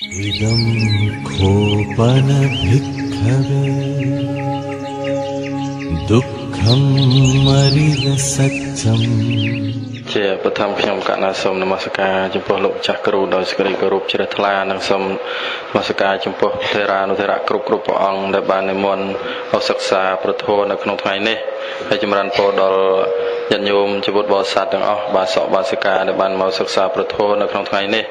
Idam khopana bhikkhave dukkham marida satcham ជាបឋមខ្ញុំកណ្ណាសូមនមស្ការចំពោះលោកចាស់គ្រូដោយសេចក្តីគោរពជ្រះថ្លានិងសូមនមស្ការចំពោះថេរានុថេរៈគ្រប់ព្រះអង្គដែលបាននិមន្តមកសិក្សាព្រះធម៌នៅក្នុងថ្ងៃនេះហើយចម្រើនពរដល់ញាតិញោមជីវិតបរិស័ទទាំងអស់បាសកបាសិកាដែលបានមកសិក្សាព្រះធម៌នៅក្នុងថ្ងៃនេះ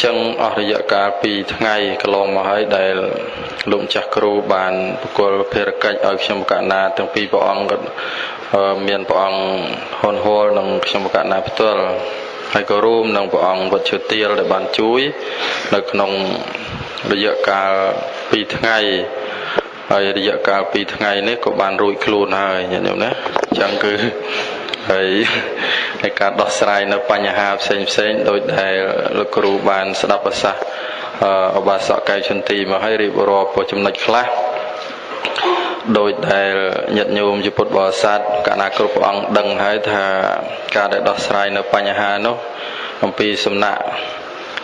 ចឹងអស់រយៈកាល2ថ្ងៃកន្លងមកហើយដែលលោកចាស់គ្រូបានប្រគល់ភារកិច្ចឲ្យខ្ញុំកណ្ណាទាំងពីរព្រះអង្គក៏មានព្រះអង្គហ៊ុនហួលនិងខ្ញុំកណ្ណាផ្ទាល់ហើយក៏រួមនឹងព្រះអង្គវត្តជទាលដែលបានជួយនៅក្នុងរយៈកាល2ថ្ងៃហើយរយៈកាល2ថ្ងៃនេះក៏បានរួចខ្លួនហើយញាតិញោមណាអញ្ចឹងគឺហើយការដោះស្រាយនៅបញ្ហាផ្សេងដោយដែលលោកគ្រូបានស្ដាប់ប្រសាសន៍ឧបាសកកែចន្ទីមកឲ្យរៀបរាប់ពីចំណុចខ្លះដោយដែលញាតិញោមជាពុទ្ធបរិស័ទកណ្ណាគ្រប់ព្រះអង្គដឹងហើយថាការដែលដោះស្រាយនៅបញ្ហានោះអំពីសំណាក់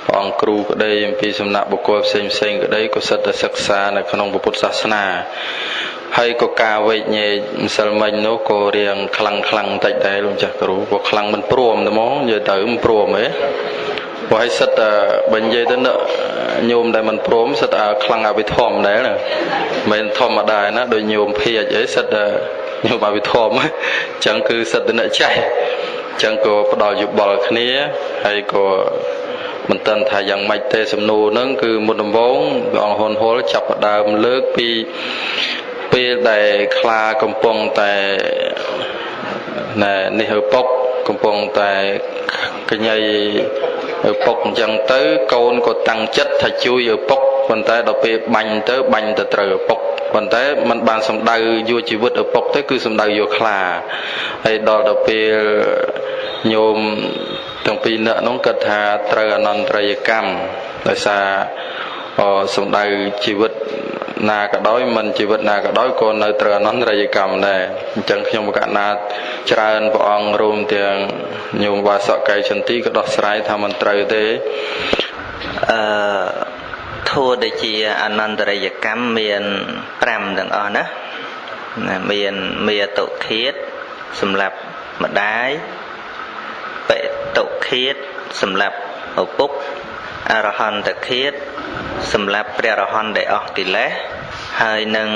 ព្រះអង្គគ្រូក្តីអំពីសំណាក់បុគ្គលផ្សេងក្តីក៏សិតតែសិក្សានៅក្នុងពុទ្ធសាសនាហើយក៏ការវេកញែកម្សិលមិញនោះក៏រៀងខ្លាំងបន្តិចដែរលោកចាស់គ្រូក៏ខ្លាំងមិនព្រមតែហ្មងនិយាយទៅមិនព្រមទេព្រោះឲ្យសិតតែបើនិយាយទៅញោមដែលមិនព្រមសិតតែខ្លាំងអវិធម្មដែរណាមិនធម្មតាណាដោយញោមភៀចអីសិតតែញោមអវិធម្មអញ្ចឹងគឺសិតតែអ្នកចេះអញ្ចឹងក៏ផ្ដល់យោបល់គ្នាហើយក៏មិនតាន់ថាយ៉ាងម៉េចទេសំណួរហ្នឹងគឺមុនដំបូងព្រះអង្គហ៊ុនហួលចាប់ផ្ដើមលើកពីពេលដែលខ្លាកំពុងតែនេះឪពុកកំពុងតែកញ្ញៃឪពុកអញ្ចឹងទៅកូនក៏តាំងចិត្តថាជួយឪពុកប៉ុន្តែដល់ពេលបាញ់ទៅត្រូវឪពុកប៉ុន្តែมันបានសម្ដៅយកជីវិតឪពុកទៅគឺសម្ដៅយកខ្លាហើយដល់ពេលញោមទាំងពីរនាក់នោះគាត់ថាត្រូវអនន្តរយកម្មដោយសារសម្ដៅជីវិតណាក៏ដោយមិនជីវិតណាក៏ដោយក៏នៅត្រូវអនន្តរយកម្មដែរអញ្ចឹងខ្ញុំកណ្ណាច្រើនព្រះអង្គរួមទាំងញោមវាសកកែចន្ទីក៏ដោះស្រាយថាមិនត្រូវទេធัวដែលជាអនន្តរយកម្មមាន5ទាំងអស់ណាមានមេតុឃាតសម្រាប់ម្ដាយបេតុឃាតសម្រាប់ឪពុកអរហន្តឃាតសម្រាប់ព្រះរហន្តដែលអស់កិលេសហើយនឹង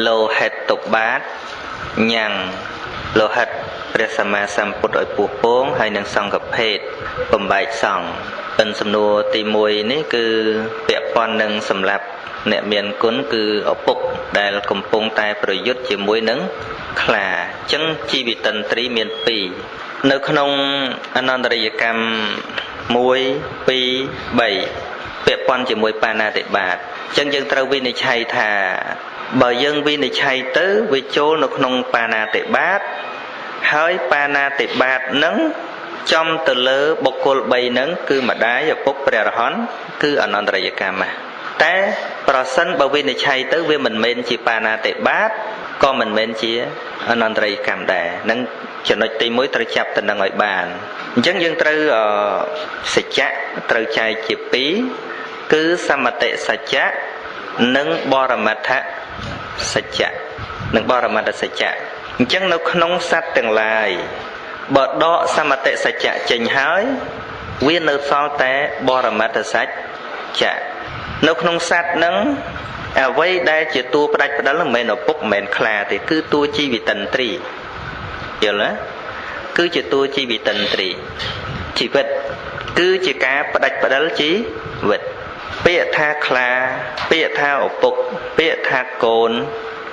លោហិតតុបាតញ៉ាំងលោហិតព្រះសម្មាសម្ពុទ្ធឲ្យពោះពងហើយនឹងសង្ឃភេទបំបែកសង្ឃពិនសំណួរទី1នេះគឺពាក់ព័ន្ធនឹងសម្រាប់អ្នកមានគុណគឺឪពុកដែលកំពុងតែប្រយុទ្ធជាមួយនឹងខ្លាអញ្ចឹងជីវិតន្ត្រីមាន2នៅក្នុងអនន្តរយកម្ម1 2 3ពាក់ព័ន្ធជាមួយបាណាតិបាតអញ្ចឹងយើងត្រូវវិនិច្ឆ័យថាបើយើងវិនិច្ឆ័យទៅវាចូលនៅក្នុងបាណាតិបាតហើយបាណាតិបាតនឹងចំទៅលើបុគ្គល3ហ្នឹងគឺម្ដាយឪពុកព្រះរហន្តគឺអនន្តរយកម្មតែប្រសិនបើវិនិច្ឆ័យទៅវាមិនមែនជាបាណាតិបាតក៏មិនមែនជាអនន្តរយកម្មដែរនឹងចំណុចទី1ត្រូវចាប់ទៅនឹងឲ្យបានអញ្ចឹងយើងត្រូវសច្ចៈត្រូវចែកជា2គឺសមតិសច្ចៈនិងបរមត្ថសច្ចៈនិងបរមត្ថសច្ចៈអញ្ចឹងនៅក្នុងសត្វទាំងឡាយបើដកសមតិសច្ចៈចេញហើយវានៅសល់តែបរមត្ថសច្ចៈនៅក្នុងសត្វហ្នឹងអ្វីដែលជាតួផ្ដាច់ផ្ដាល់មិនមែនឪពុកមិនមែនខ្លាទេគឺតួជីវិតន្ត្រីយល់ទេគឺជាតួជីវិតន្ត្រីជីវិតគឺជាការផ្ដាច់ផ្ដាល់ជីវិតពាក្យថាខ្លាពាក្យថាឪពុកពាក្យថាកូន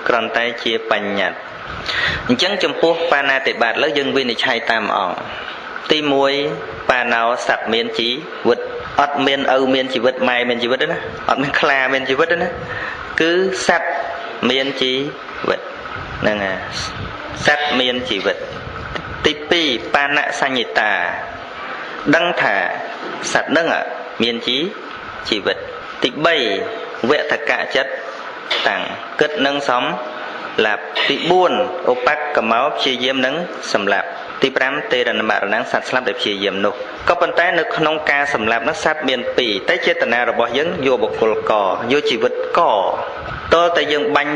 គ្រាន់តែជាបញ្ញត្តិអញ្ចឹងចំពោះបាណាតិបាតលើយើងវិនិច្ឆ័យតាមអង្គទី1បាណោសត្វមានជីវិតអត់មានឪមានជីវិតម៉ែមានជីវិតទេណាអត់មានខ្លាមានជីវិតទេណាគឺសត្វមានជីវិតហ្នឹងហើយសត្វមានជីវិតទី2បាណសញ្ញតាដឹងថាសត្វហ្នឹងមានជីវិតទី3វតកៈចិត្តតាំងគិតនឹងសំឡាប់ទី4ឧបកមោព្យាយាមនឹងសម្លាប់ ទី5ទេរណមរណងសត្វស្លាប់ដែលព្យាយាមនោះក៏ប៉ុន្តែនៅក្នុងការសម្លាប់នោះសត្វមាន2តែចេតនារបស់យើងយកបុគ្គលកយកជីវិតកតើតែយើងបាញ់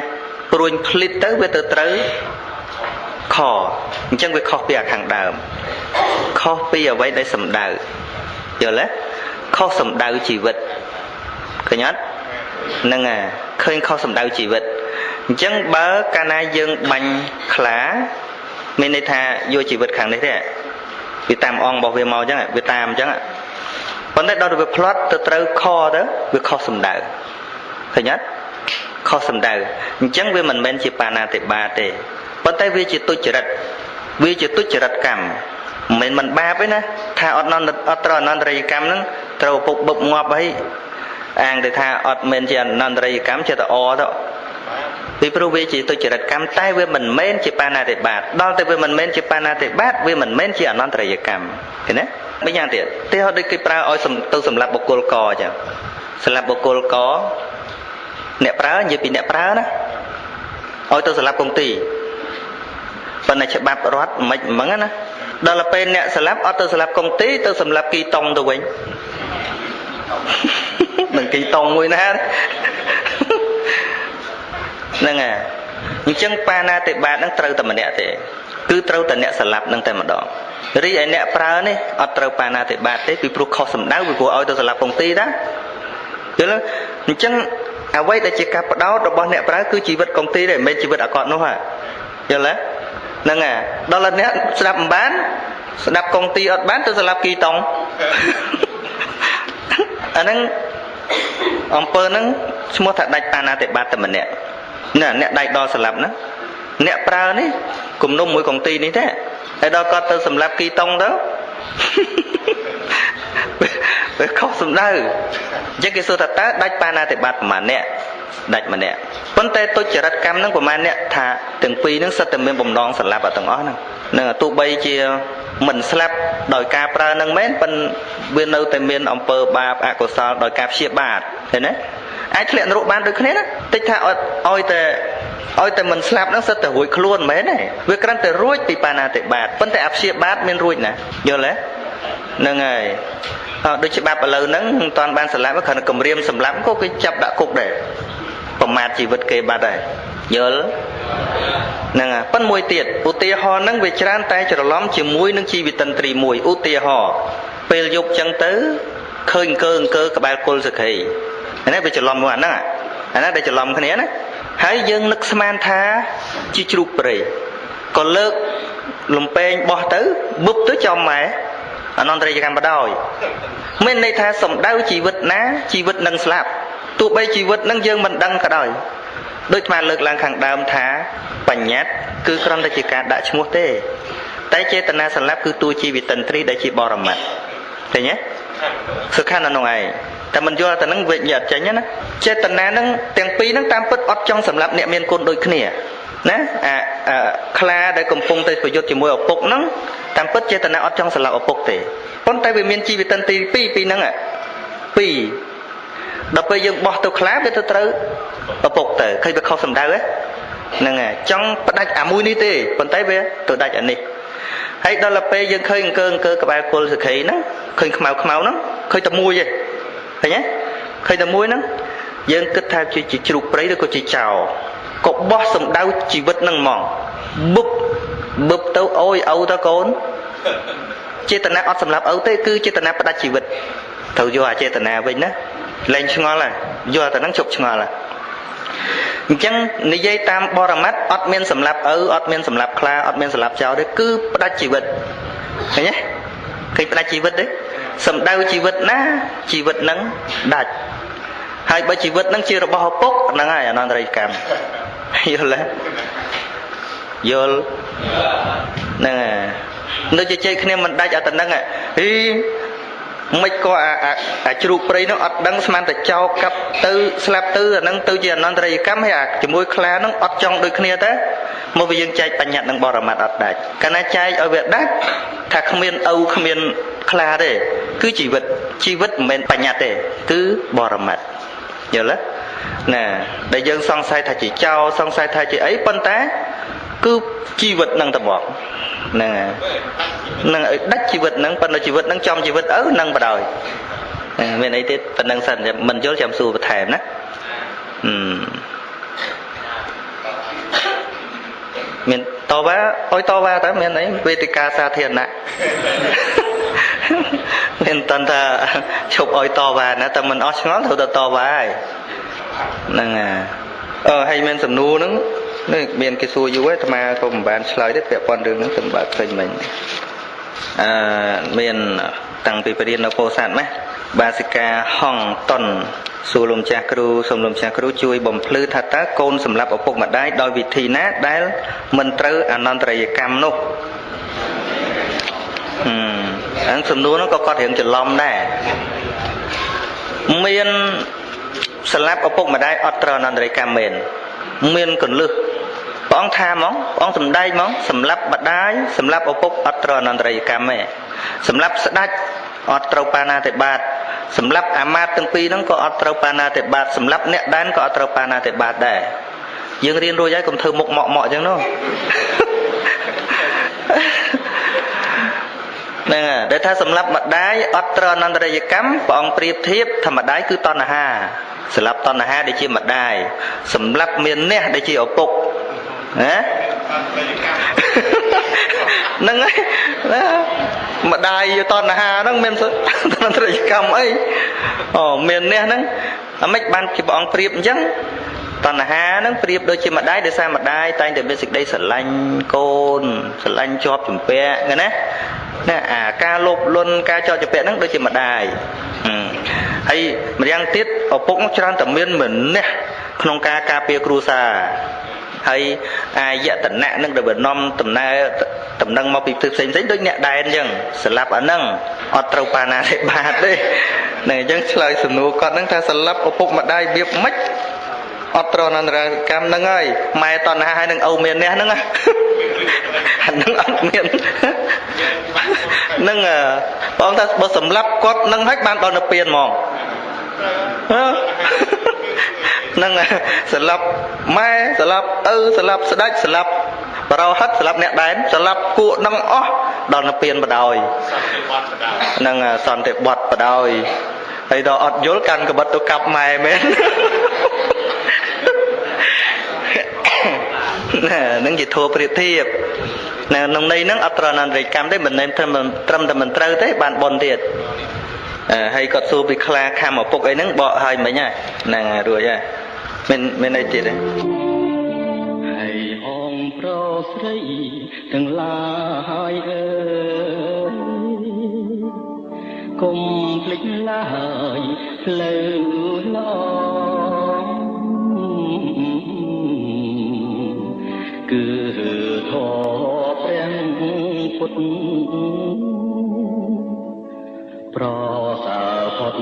ព្រួញភ្លិតទៅវាទៅត្រូវខអញ្ចឹងវាខុសពីអាខាងដើមខុសពីអ្វីដែលសម្ដៅយល់ទេខុសសម្ដៅជីវិតឃើញអត់ហ្នឹងហើយឃើញខុសសម្ដៅជីវិតអញ្ចឹងបើកាលណាយើងបាញ់ខ្លាមានន័យថាយកជីវិតខាងនេះទេវាតាមអងរបស់វាមកអញ្ចឹងវាតាមអញ្ចឹងប៉ុន្តែដល់ទៅវាផ្្លាត់ទៅត្រូវខទៅវាខុសសម្ដៅឃើញអត់ខុសសម្ដៅអញ្ចឹងវាមិនមែនជាបាណាតិបាតទេប៉ុន្តែវាជាទុច្ចរិតវាជាទុច្ចរិតកម្មមិនបាបទេណាថាអត់ត្រូវអនន្តរិយកម្មហ្នឹងត្រូវពុកបឹកងាប់ហើយអាងទៅថាអត់មែនជាអនន្តរិយកម្មជាតអទៅពីព្រោះវាជាទុច្ចរិតកម្មតែវាមិនមែនជាបាណាតិបាតដល់តែវាមិនមែនជាបាណាតិបាតវាមិនមែនជាអនន្តរិយកម្មឃើញទេមិនយ៉ាងទៀតទេហត់ដូចគេប្រើឲ្យទៅសម្រាប់បុគ្គលកអញ្ចឹងសម្រាប់បុគ្គលកអ្នកប្រើនិយាយពីអ្នកប្រើណាឲ្យទៅសម្រាប់គង្ទីប៉ុន្តែច្បាប់រដ្ឋមិនហ្នឹងណាដល់ពេលអ្នកស្លាប់អត់ទៅសម្លាប់កុងទីទៅសម្លាប់គីតុងទៅវិញមិនគីតុងមួយណាហ្នឹងហើយអញ្ចឹងបាណាតិបាតហ្នឹងត្រូវតែម្នាក់ទេគឺត្រូវតែអ្នកស្លាប់ហ្នឹងតែម្ដងរីឯអ្នកប្រើនេះអត់ត្រូវបាណាតិបាតទេពីព្រោះខុសសម្ដៅពីព្រោះឲ្យទៅសម្លាប់កុងទីតាយល់អញ្ចឹងអ្វីដែលជាការបដោតរបស់អ្នកប្រើគឺជីវិតកុងទីទេមិនមែនជីវិតអាកតនោះហ่ะយល់ទេហ្នឹងហើយដល់តែអ្នកស្ដាប់មិនបានស្ដាប់កុងទីអត់បានទៅស្លាប់គីតុងអាហ្នឹងអំពើហ្នឹងឈ្មោះថាដាច់បាណាតិបាតតែម្នាក់ណាអ្នកដៃដល់ស្លាប់ណាអ្នកប្រើនេះគំនុំមួយកុងទីនេះទេហើយដល់គាត់ទៅសម្លាប់គីតុងទៅវាខុសសម្ដៅអញ្ចឹងគេសួរថាតើដាច់បាណាតិបាតប្រមាណអ្នកដាច់ម្នាក់ប៉ុន្តែទុច្ចរិតកម្មហ្នឹងប្រមាណអ្នកថាទាំងពីរហ្នឹងសិតតែមានបំណងស្លាប់ទាំងអស់ហ្នឹងនឹងទោះបីជាមិនស្លាប់ដោយការប្រើហ្នឹងមែនប៉ុន្តែវានៅតែមានអំពើបាបអកុសលដោយការព្យាបាទឃើញទេអាចធ្លាក់នរកបានដូចគ្នាណាតិចថាឲ្យតែមិនស្លាប់ហ្នឹងសិតតែរួចខ្លួនមែនទេវាគ្រាន់តែរួចពីបាណាតិបាតប៉ុន្តែអព្យាបាទមានរួចណាយល់ទេហ្នឹងហើយដូចច្បាប់ឥឡូវហ្នឹងមិនតាន់បានស្លាប់គ្រាន់តែគម្រាមសម្លាប់ក៏គេចាប់ដាក់គុកដែរប្រមាថជីវិតគេបាត់ហើយយល់ហ្នឹងហើយប៉ុន្តែមួយទៀតឧទាហរណ៍ហ្នឹងវាច្រើនតែច្រឡំជាមួយនឹងជីវិតិន្ទ្រីមួយឧទាហរណ៍ពេលយប់ចឹងទៅឃើញអង្គើក្បែរគល់សក្រីអានេះវាច្រឡំមួយអាហ្នឹងអានេះដែលច្រឡំគ្នាណាហើយយើងនឹកស្មានថាជាជ្រូកព្រៃក៏លើកលំពេងបោះទៅបឹបទៅចំម៉ែអនន្តរិយកម្មបដ ாய் មានន័យថាសំដៅជីវិតណាជីវិតនឹងស្លាប់ទោះបីជីវិតនឹងយើងមិនដឹងក៏ដោយដូចស្មានលើកឡើងខាងដើមថាបញ្ញត្តិគឺគ្រាន់តែជាការដាក់ឈ្មោះទេតែចេតនាសម្លាប់គឺតួជីវិតិន្ទ្រីដែលជាបរមត្តឃើញទេសុខណានោះឯងតែមិនយល់តែនឹងវិញ្ញាណចេញណាចេតនានឹងទាំងពីរនឹងតាមពិតអត់ចង់សម្លាប់អ្នកមានគុណដូចគ្នាណាខ្លាដែលកំពុងតែប្រយុទ្ធជាមួយឪពុកហ្នឹងតាមពិតចេតនាអត់ចង់សម្លាប់ឪពុកទេប៉ុន្តែវាមានជីវិតិន្ទ្រីពីរហ្នឹងពីរដល់ពេលយើងបោះទៅខ្លាវាទៅត្រូវឪពុកទៅឃើញវាខុសសម្ដៅហ្នឹងហើយចង់ផ្ដាច់អាមួយនេះទេប៉ុន្តែវាទៅដាច់អានេះហើយដល់ពេលយើងឃើញអង្គើក្បែរគល់សក្រីហ្នឹងឃើញខ្មៅហ្នឹងឃើញតែមួយទេឃើញទេឃើញតែមួយហ្នឹងយើងគិតថាជាជ្រូកព្រៃឬក៏ជាចោរក៏បោះសម្ដៅជីវិតហ្នឹងហ្មងបឹបទៅអូយឪតើកូនចេតនាអត់សម្រាប់ឪទេគឺចេតនាផ្ដាច់ជីវិតត្រូវយកអាចេតនាវិញណាលែងឆ្ងល់ហើយយកតែហ្នឹងជប់ឆ្ងល់ហើយអញ្ចឹងនិយាយតាមបរមត្តអត់មានសម្រាប់ឪអត់មានសម្រាប់ខ្លាអត់មានសម្រាប់ចោរទេគឺផ្ដាច់ជីវិតឃើញទេឃើញផ្ដាច់ជីវិតទេសម្ដៅជីវិតណាជីវិតហ្នឹងដាច់ហើយបើជីវិតហ្នឹងជារបស់ឪពុកហ្នឹងហើយអនន្តរិយកម្មយល់ទេយល់ហ្នឹងហើយនៅជជែកគ្នាមិនដាច់អត់ទៅហ្នឹងហីមិនក៏អាជ្រូកព្រៃនោះអត់ដឹងស្មានតែចោលកាប់ទៅស្លាប់ទៅអាហ្នឹងទៅជាអនន្តរិយកម្មហើយអាជាមួយខ្លាហ្នឹងអត់ចង់ដូចគ្នាទេមកវាយើងចែកបញ្ញត្តិនឹងបរមត្តអត់ដាច់កាលណាចែកឲ្យវាដាច់ថាគ្មានឪគ្មានខ្លាទេគឺជីវិតមិនមែនបញ្ញត្តិទេគឺបរមត្តយល់ទេណាដែលយើងសង្ស័យថាជាចោលសង្ស័យថាជាអីប៉ុន្តែគឺជីវិតនឹងតែមក នឹងឲ្យដាច់ជីវិតហ្នឹងប៉ុន្តែជីវិតហ្នឹងចំជីវិតនឹងបដ ாய் មានអីទៀតប៉ុណ្្នឹងសិនមិនយល់ចាំសួរបន្ថែមណាមានតវ៉ាអុយតវ៉ាតើមានអីវេទិកាសាធារណៈមានតន្តាឈប់អុយតវ៉ាណាតែមិនអស់ឆ្ងល់ត្រូវទៅតវ៉ាហើយហ្នឹងហើយមានសំណួរហ្នឹងនេះមានគេសួរយូរហើយអាត្មាក៏មិនបានឆ្លើយទេពាក់ព័ន្ធរឿងហ្នឹងទៅបើឃើញមិញមានតាំងពីបរិញ្ញានៅពោធិ៍សាត់ណាបាសិកាហងតុនសួរលោកម្ចាស់គ្រូសូមលោកម្ចាស់គ្រូជួយបំភ្លឺថាតើកូនសម្រាប់ឪពុកម្ដាយដោយវិធីណាដែលមិនត្រូវអនន្តរយកម្មនោះអង្គសំណួរនោះក៏គាត់រៀងច្រឡំដែរមានសម្រាប់ឪពុកម្ដាយអត់ត្រូវអនន្តរយកម្មមែនមានកលឹះព្រះអង្គថាហ្មងព្រះអង្គសំដែងហ្មងសម្រាប់ម្ដាយសម្រាប់ឪពុកអត់ត្រូវអនន្តរយកម្មទេសម្រាប់ស្ដេចអត់ត្រូវបាណាតិបាតសម្រាប់អាមាត្យទាំងពីរហ្នឹងក៏អត់ត្រូវបាណាតិបាតសម្រាប់អ្នកដែនក៏អត់ត្រូវបាណាតិបាតដែរយើងរៀនរួចហើយកុំធ្វើមុខម៉ក់អញ្ចឹងនោះហ្នឹងហើយដែលថាសម្រាប់ម្ដាយអត់ត្រូវអនន្តរយកម្មព្រះអង្គប្រៀបធៀបថាម្ដាយគឺតណ្ហាសម្រាប់តណ្ហាដែលជាម្ដាយសម្រាប់មានអ្នកដែលជាឪពុកណាហ្នឹងហើយម្ដាយតណ្ហាហ្នឹងមានអន្តរយកម្មអីមានអ្នកហ្នឹងអាម៉េចបានជាព្រះអង្គប្រៀបអញ្ចឹងតណ្ហាហ្នឹងប្រៀបដូចជាម្ដាយដោយសារម្ដាយតែងតែមានសេចក្តីស្រឡាញ់កូនស្រឡាញ់ជាប់ជំពាក់ណាអាការលោភលន់ការចោទជំពាក់ហ្នឹងដូចជាម្ដាយហើយម្យ៉ាងទៀតឪពុកច្រើនតែមានម្នាក់ក្នុងការការពារគ្រួសារហើយអាយតនៈនឹងដែលបំណំដំណើរតំណឹងមកពីផ្សេងដូចអ្នកដែនអញ្ចឹងស្លាប់អាហ្នឹងអត់ត្រូវបាណាតិបាតទេហ្នឹងអញ្ចឹងឆ្លើយសំណួរគាត់ហ្នឹងថាស្លាប់ឪពុកម្ដាយរបៀបម៉េចអត់ត្រូវអនន្តរកម្មហ្នឹងហើយម៉ែតណ្ហាហើយនឹងឪមានអ្នកហ្នឹងហ្នឹងអត់មានហ្នឹងបងថាបើសម្លាប់គាត់ហ្នឹងហើយបានដល់នៅពៀនហ្មងហ្នឹងស្លាប់ម៉ែស្លាប់ឪស្លាប់ស្ដេចស្លាប់បរោហិតស្លាប់អ្នកដែនស្លាប់គួកនឹងអស់ដល់នៅពៀនបដ ாய் ហ្នឹងសន្តិបត្តិបដ ாய் ហើយដល់អត់យល់កាន់កបិតទៅកាប់ម៉ែមែនហ្នឹងជាធัวប្រៀបធៀបក្នុងន័យហ្នឹងអត់ត្រូវអនន្តរយកម្មទេមិនមែនត្រឹមតែមិនត្រូវទេបានបនទៀតហើយគាត់សួរពីខ្លាខំឪពុកអីហ្នឹងបកឲ្យមិញហ្នឹងរួចហើយមានអីទៀតទេហើយអងប្រុសស្រីទាំងឡាយអើយកុំភ្លេចឡើយផ្លូវឡងគឺធម៌ព្រះពុទ្ធប្រសើរផុត